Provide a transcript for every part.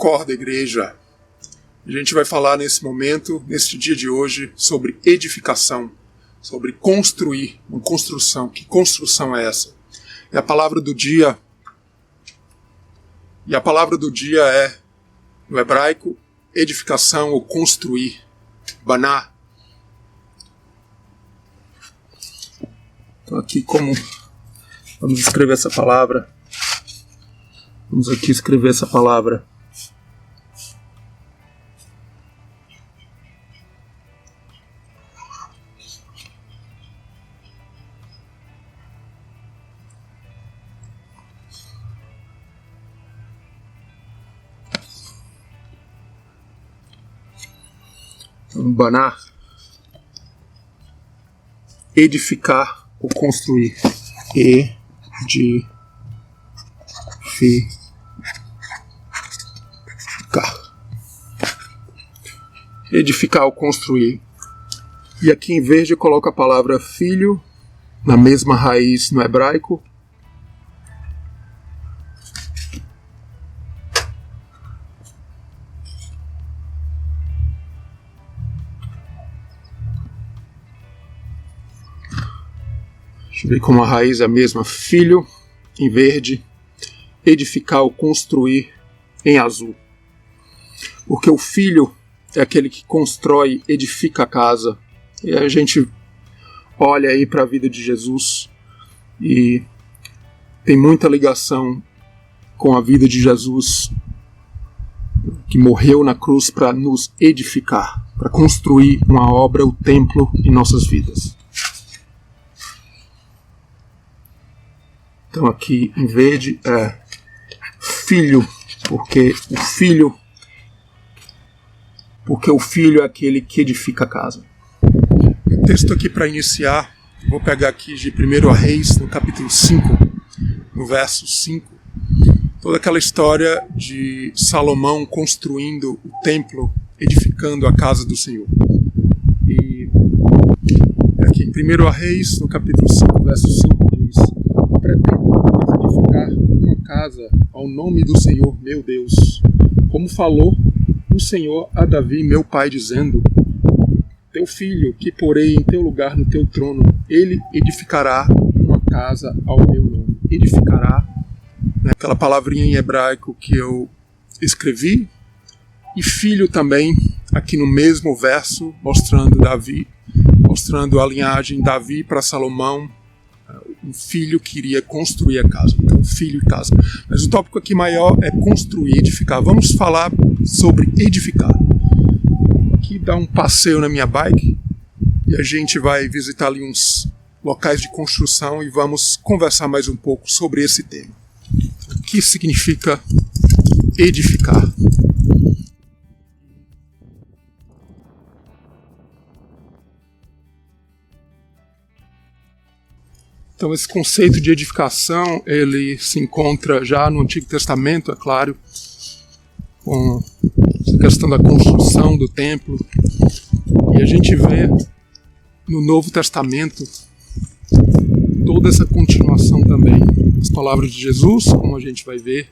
Acorda, igreja. A gente vai falar nesse momento, neste dia de hoje, sobre edificação, sobre construir, uma construção. Que construção é essa? E a palavra do dia é, no hebraico, edificação ou construir, baná. Então aqui vamos escrever essa palavra. Vamos aqui escrever essa palavra. Baná, edificar ou construir. Edificar ou construir. E aqui em verde eu coloco a palavra filho, na mesma raiz no hebraico. Deixa eu ver como a raiz é a mesma. Filho, em verde. Edificar ou construir, em azul. Porque o filho é aquele que constrói, edifica a casa. E a gente olha aí para a vida de Jesus e tem muita ligação com a vida de Jesus, que morreu na cruz para nos edificar, para construir uma obra, o templo em nossas vidas. Então aqui em verde é filho, porque o filho é aquele que edifica a casa. O texto aqui para iniciar, vou pegar aqui de 1 Reis, no capítulo 5, no verso 5, toda aquela história de Salomão construindo o templo, edificando a casa do Senhor. E aqui em 1 Reis, no capítulo 5, verso 5, diz: pretendo edificar uma casa ao nome do Senhor meu Deus, como falou o Senhor a Davi, meu pai, dizendo: teu filho, que porei em teu lugar no teu trono, ele edificará uma casa ao meu nome. Edificará, né, aquela palavrinha em hebraico que eu escrevi, e filho também, aqui no mesmo verso, mostrando a linhagem de Davi para Salomão, um filho que iria construir a casa. Então, filho e casa. Mas o tópico aqui maior é construir, edificar. Vamos falar sobre edificar. Aqui dá um passeio na minha bike e a gente vai visitar ali uns locais de construção e vamos conversar mais um pouco sobre esse tema. O que significa edificar? Então esse conceito de edificação, ele se encontra já no Antigo Testamento, é claro, com a questão da construção do templo. E a gente vê no Novo Testamento toda essa continuação também. As palavras de Jesus, como a gente vai ver,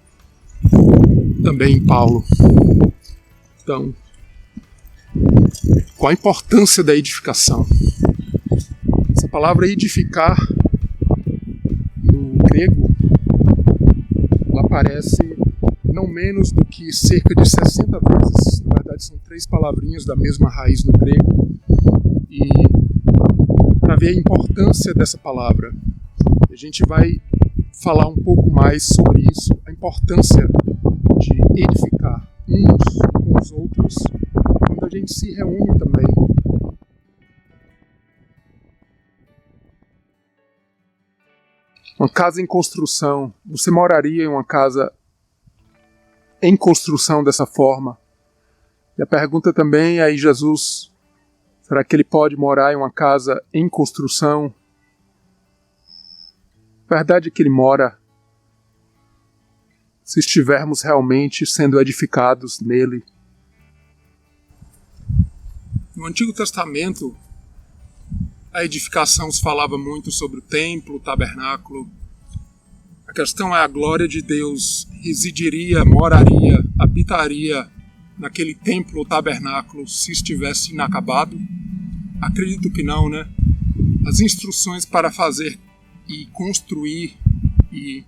também em Paulo. Então, qual a importância da edificação? Essa palavra edificar, grego, ela aparece não menos do que cerca de 60 vezes. Na verdade, são 3 palavrinhas da mesma raiz no grego. E para ver a importância dessa palavra, a gente vai falar um pouco mais sobre isso, a importância de edificar uns com os outros, quando a gente se reúne também. Uma casa em construção. Você moraria em uma casa em construção dessa forma? E a pergunta também é: aí Jesus, será que ele pode morar em uma casa em construção? A verdade é que ele mora se estivermos realmente sendo edificados nele. No Antigo Testamento, a edificação se falava muito sobre o templo, o tabernáculo. A questão é: a glória de Deus residiria, moraria, habitaria naquele templo ou tabernáculo se estivesse inacabado? Acredito que não, né? As instruções para fazer e construir e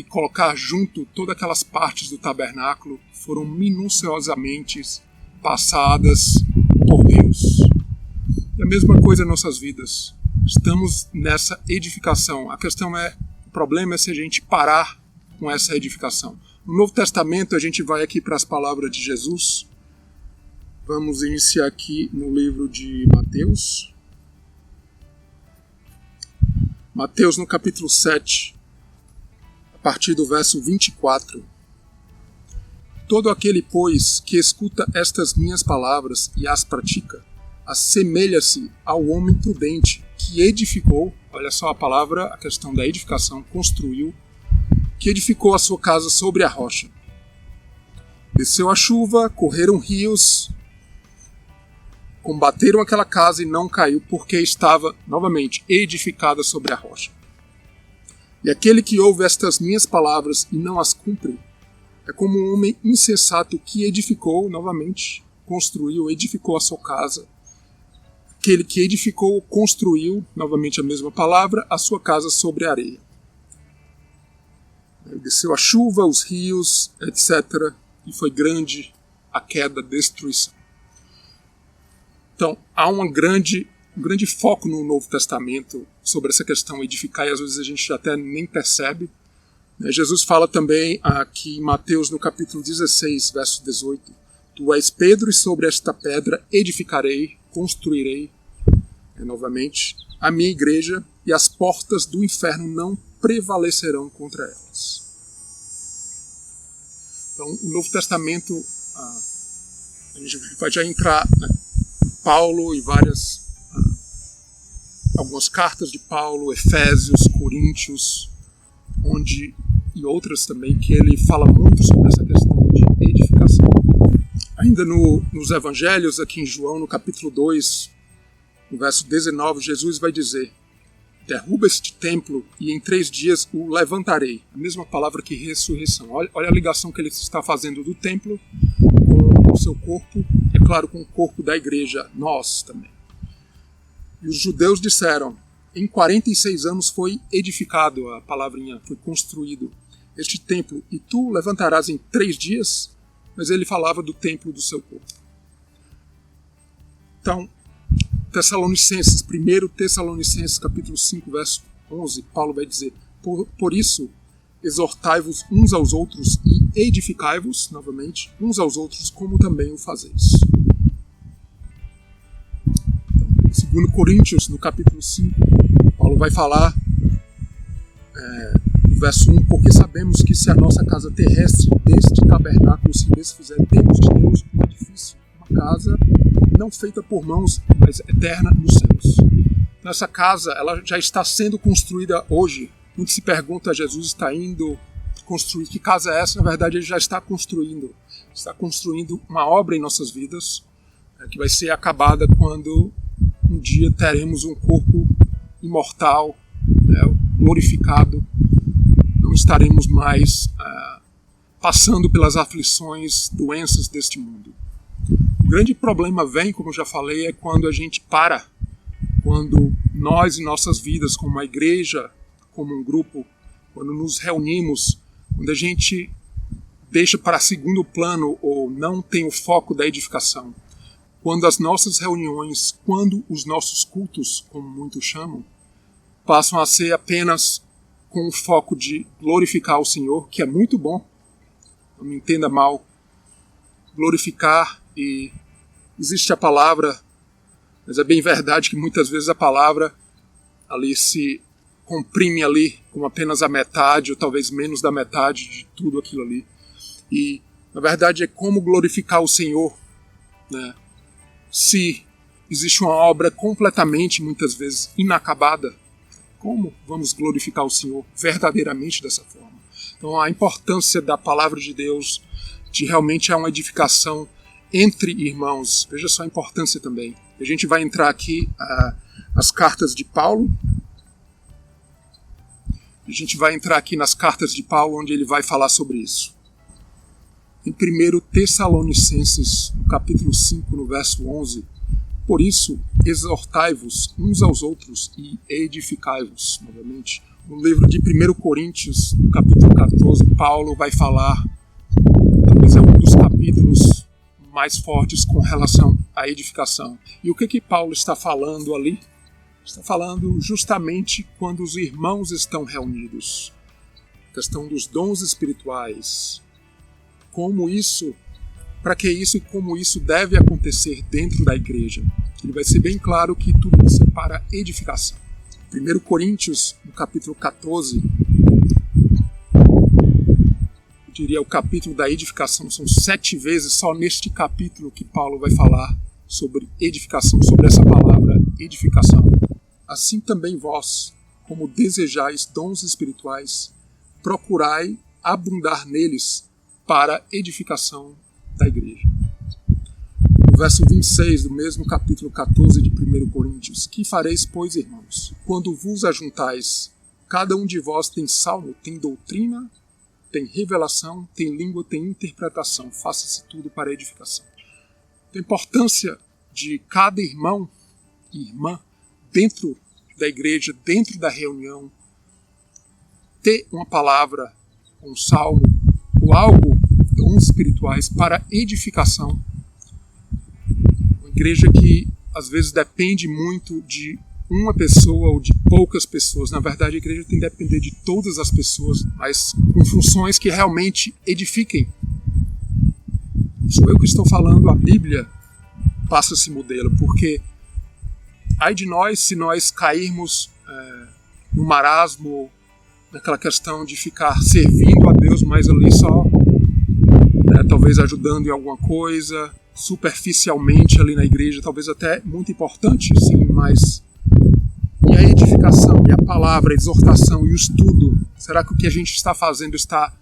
colocar junto todas aquelas partes do tabernáculo foram minuciosamente passadas por Deus. E a mesma coisa em nossas vidas. Estamos nessa edificação. A questão é, o problema é se a gente parar com essa edificação. No Novo Testamento, a gente vai aqui para as palavras de Jesus. Vamos iniciar aqui no livro de Mateus. Mateus, no capítulo 7, a partir do verso 24. Todo aquele, pois, que escuta estas minhas palavras e as pratica, assemelha-se ao homem prudente que edificou, olha só a palavra, a questão da edificação, construiu, que edificou a sua casa sobre a rocha. Desceu a chuva, correram rios, combateram aquela casa e não caiu, porque estava, novamente, edificada sobre a rocha. E aquele que ouve estas minhas palavras e não as cumpre, é como um homem insensato que edificou, novamente, construiu, edificou a sua casa. Aquele que edificou, construiu, novamente a mesma palavra, a sua casa sobre a areia. Desceu a chuva, os rios, etc. E foi grande a queda, a destruição. Então, há um grande foco no Novo Testamento sobre essa questão edificar, e às vezes a gente até nem percebe. Jesus fala também aqui em Mateus, no capítulo 16, verso 18, Tu és Pedro, e sobre esta pedra edificarei, construirei, novamente, a minha igreja, e as portas do inferno não prevalecerão contra elas. Então, o Novo Testamento, a gente vai já entrar, né, em Paulo e algumas cartas de Paulo, Efésios, Coríntios, e outras também, que ele fala muito sobre essa questão de edificação. Ainda nos Evangelhos, aqui em João, no capítulo 2, no verso 19, Jesus vai dizer: derruba este templo e em 3 dias o levantarei. A mesma palavra que ressurreição. Olha a ligação que ele está fazendo do templo com o seu corpo, é claro, com o corpo da igreja, nós também. E os judeus disseram: em 46 anos foi edificado, a palavrinha, foi construído este templo, e tu levantarás em 3 dias? Mas ele falava do templo do seu corpo. Então, Tessalonicenses, 1 Tessalonicenses, capítulo 5, verso 11, Paulo vai dizer: por isso, exortai-vos uns aos outros e edificai-vos, novamente, uns aos outros, como também o fazeis. Então, 2 Coríntios, no capítulo 5, Paulo vai falar, no verso 1, porque sabemos que se a nossa casa terrestre deste tabernáculo se desfizer, temos de Deus um edifício, uma casa não feita por mãos, mas eterna nos céus. Essa casa, ela já está sendo construída hoje. Muito se pergunta: Jesus está indo construir, que casa é essa? Na verdade, ele já está construindo uma obra em nossas vidas, que vai ser acabada quando um dia teremos um corpo imortal, glorificado. Não estaremos mais passando pelas aflições, doenças deste mundo. O grande problema vem, como eu já falei, é quando a gente para, quando nós em nossas vidas, como uma igreja, como um grupo, quando nos reunimos, quando a gente deixa para segundo plano ou não tem o foco da edificação, quando as nossas reuniões, quando os nossos cultos, como muitos chamam, passam a ser apenas com o foco de glorificar o Senhor, que é muito bom, não me entenda mal, glorificar, e existe a palavra, mas é bem verdade que muitas vezes a palavra ali se comprime ali com apenas a metade, ou talvez menos da metade de tudo aquilo ali. E, na verdade, é como glorificar o Senhor, né? Se existe uma obra completamente, muitas vezes, inacabada, como vamos glorificar o Senhor verdadeiramente dessa forma? Então, a importância da palavra de Deus, de realmente uma edificação entre irmãos. Veja só a importância também. A gente vai entrar aqui as cartas de Paulo. A gente vai entrar aqui nas cartas de Paulo, onde ele vai falar sobre isso. Em 1 Tessalonicenses, no capítulo 5, no verso 11, por isso, exortai-vos uns aos outros e edificai-vos, novamente. No livro de 1 Coríntios, no capítulo 14, Paulo vai falar, talvez é um dos capítulos mais fortes com relação à edificação. E o que Paulo está falando ali? Está falando justamente quando os irmãos estão reunidos. A questão dos dons espirituais. Como isso, para que isso e como isso deve acontecer dentro da igreja. Ele vai ser bem claro que tudo isso é para edificação. 1 Coríntios, no capítulo 14, eu diria o capítulo da edificação, são 7 vezes só neste capítulo que Paulo vai falar sobre edificação, sobre essa palavra edificação. Assim também vós, como desejais dons espirituais, procurai abundar neles para edificação da igreja. No verso 26 do mesmo capítulo 14 de 1 Coríntios, que fareis, pois, irmãos, quando vos ajuntais, cada um de vós tem salmo, tem doutrina, tem revelação, tem língua, tem interpretação, faça-se tudo para edificação. A importância de cada irmão e irmã dentro da igreja, dentro da reunião, ter uma palavra, um salmo, ou algo, dons espirituais para edificação. Uma igreja que às vezes depende muito de uma pessoa ou de poucas pessoas. Na verdade, a igreja tem que depender de todas as pessoas, mas com funções que realmente edifiquem. Não sou eu que estou falando, a Bíblia passa esse modelo, porque ai de nós se nós cairmos no marasmo, naquela questão de ficar servindo a Deus, mas ali só, talvez ajudando em alguma coisa, superficialmente ali na igreja, talvez até muito importante, sim, mas e a edificação, e a palavra, a exortação e o estudo, será que o que a gente está fazendo está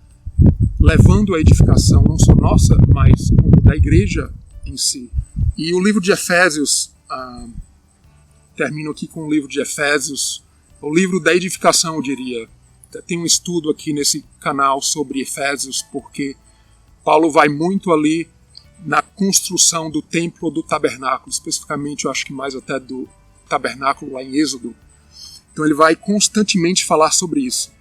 levando a edificação, não só nossa, mas da igreja em si? E o livro de Efésios, termino aqui com o livro de Efésios, o livro da edificação, eu diria. Tem um estudo aqui nesse canal sobre Efésios, porque Paulo vai muito ali na construção do templo ou do tabernáculo, especificamente eu acho que mais até do tabernáculo lá em Êxodo. Então ele vai constantemente falar sobre isso.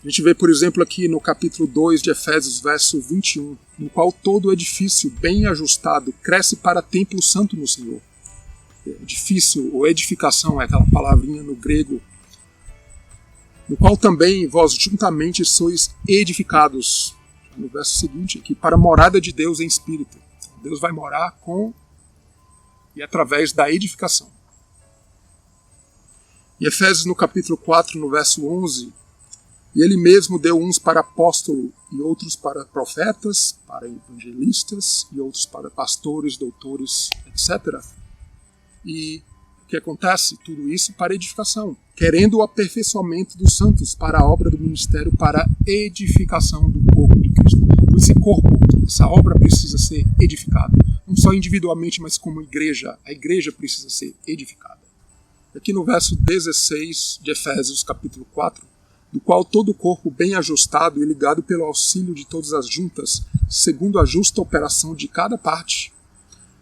A gente vê, por exemplo, aqui no capítulo 2 de Efésios, verso 21, no qual todo edifício bem ajustado cresce para templo santo no Senhor. Edifício ou edificação é aquela palavrinha no grego, no qual também vós juntamente sois edificados. No verso seguinte aqui, para a morada de Deus em espírito. Deus vai morar com e através da edificação. Em Efésios, no capítulo 4, no verso 11, e ele mesmo deu uns para apóstolo, e outros para profetas, para evangelistas, e outros para pastores, doutores, etc. E o que acontece? Tudo isso para edificação, querendo o aperfeiçoamento dos santos para a obra do ministério, para a edificação do corpo de Cristo. Esse corpo, essa obra precisa ser edificada, não só individualmente, mas como igreja. A igreja precisa ser edificada. Aqui no verso 16 de Efésios, capítulo 4, do qual todo o corpo bem ajustado e ligado pelo auxílio de todas as juntas, segundo a justa operação de cada parte,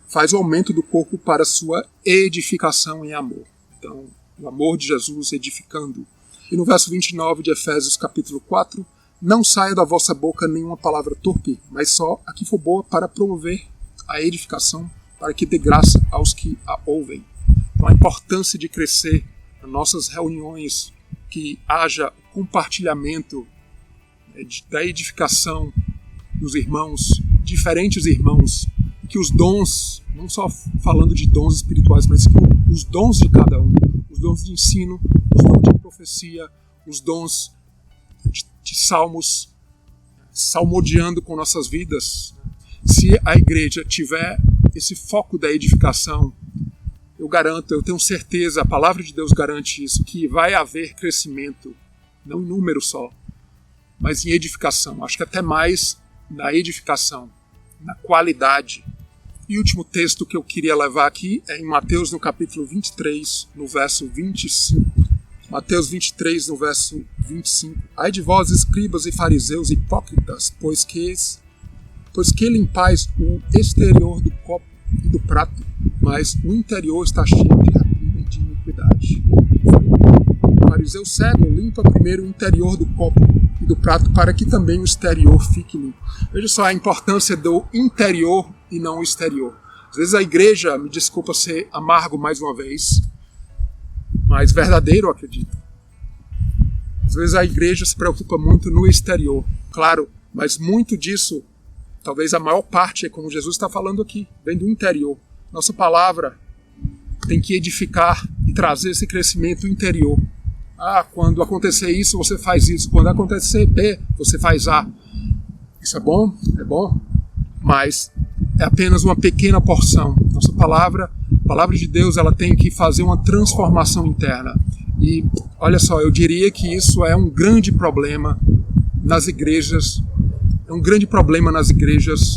faz o aumento do corpo para sua edificação em amor. Então, o amor de Jesus edificando. E no verso 29 de Efésios, capítulo 4, não saia da vossa boca nenhuma palavra torpe, mas só a que for boa para promover a edificação, para que dê graça aos que a ouvem. Então, a importância de crescer nas nossas reuniões, que haja compartilhamento da edificação dos irmãos, diferentes irmãos, que os dons, não só falando de dons espirituais, mas que os dons de cada um, os dons de ensino, os dons de profecia, os dons de salmos, salmodiando com nossas vidas. Se a igreja tiver esse foco da edificação, eu garanto, eu tenho certeza, a palavra de Deus garante isso, que vai haver crescimento, não em número só, mas em edificação. Acho que até mais na edificação, na qualidade. E o último texto que eu queria levar aqui é em Mateus, no capítulo 23, no verso 25. Mateus 23, no verso 25. Ai de vós, escribas e fariseus hipócritas, pois que limpais o exterior do copo e do prato, mas o interior está cheio de rapina e de iniquidade. O fariseu cego limpa primeiro o interior do copo e do prato para que também o exterior fique limpo. Veja só a importância do interior e não o exterior. Às vezes a igreja, me desculpa ser amargo mais uma vez, mas verdadeiro, eu acredito. Às vezes a igreja se preocupa muito no exterior, claro, mas muito disso, talvez a maior parte, é como Jesus está falando aqui, vem do interior. Nossa palavra tem que edificar e trazer esse crescimento interior. Quando acontecer isso, você faz isso. Quando acontecer B, você faz A. Isso é bom, mas é apenas uma pequena porção. Nossa palavra, a palavra de Deus, ela tem que fazer uma transformação interna. E, olha só, eu diria que isso é um grande problema nas igrejas,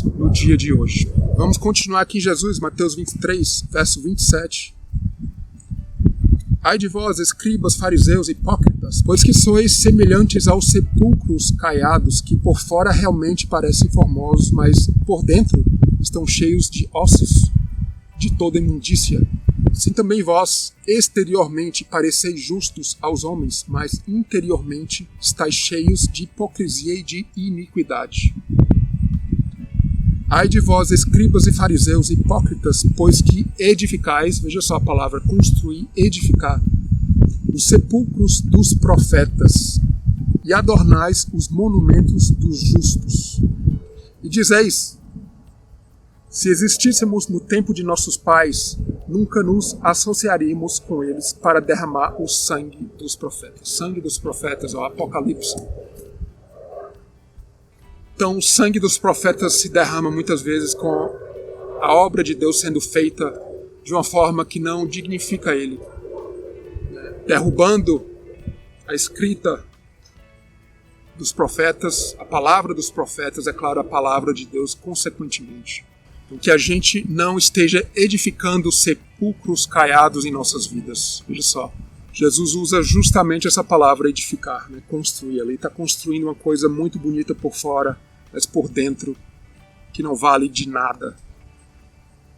no dia de hoje. Vamos continuar aqui em Jesus, Mateus 23, verso 27. Ai de vós, escribas, fariseus, hipócritas, pois que sois semelhantes aos sepulcros caiados, que por fora realmente parecem formosos, mas por dentro estão cheios de ossos, de toda imundícia. Assim também vós, exteriormente, pareceis justos aos homens, mas interiormente estáis cheios de hipocrisia e de iniquidade. Ai de vós, escribas e fariseus, hipócritas, pois que edificais, veja só a palavra, construir, edificar, os sepulcros dos profetas, e adornais os monumentos dos justos. E dizeis, se existíssemos no tempo de nossos pais, nunca nos associaríamos com eles para derramar o sangue dos profetas. Sangue dos profetas, o Apocalipse. Então, o sangue dos profetas se derrama muitas vezes com a obra de Deus sendo feita de uma forma que não dignifica Ele, derrubando a escrita dos profetas, a palavra dos profetas, é claro, a palavra de Deus consequentemente. Então, que a gente não esteja edificando sepulcros caiados em nossas vidas. Veja só, Jesus usa justamente essa palavra edificar, construir. Ele está construindo uma coisa muito bonita por fora, mas por dentro, que não vale de nada.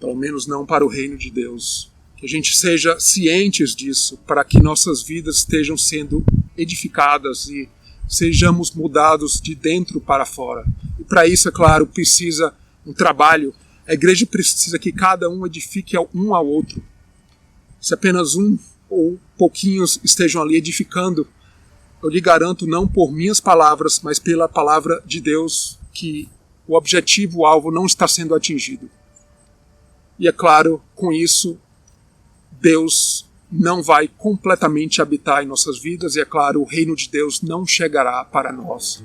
Pelo menos não para o reino de Deus. Que a gente seja cientes disso, para que nossas vidas estejam sendo edificadas e sejamos mudados de dentro para fora. E para isso, é claro, precisa um trabalho. A igreja precisa que cada um edifique um ao outro. Se apenas um ou pouquinhos estejam ali edificando, eu lhe garanto, não por minhas palavras, mas pela palavra de Deus, que o objetivo, o alvo não está sendo atingido. E é claro, com isso, Deus não vai completamente habitar em nossas vidas, e é claro, o reino de Deus não chegará para nós.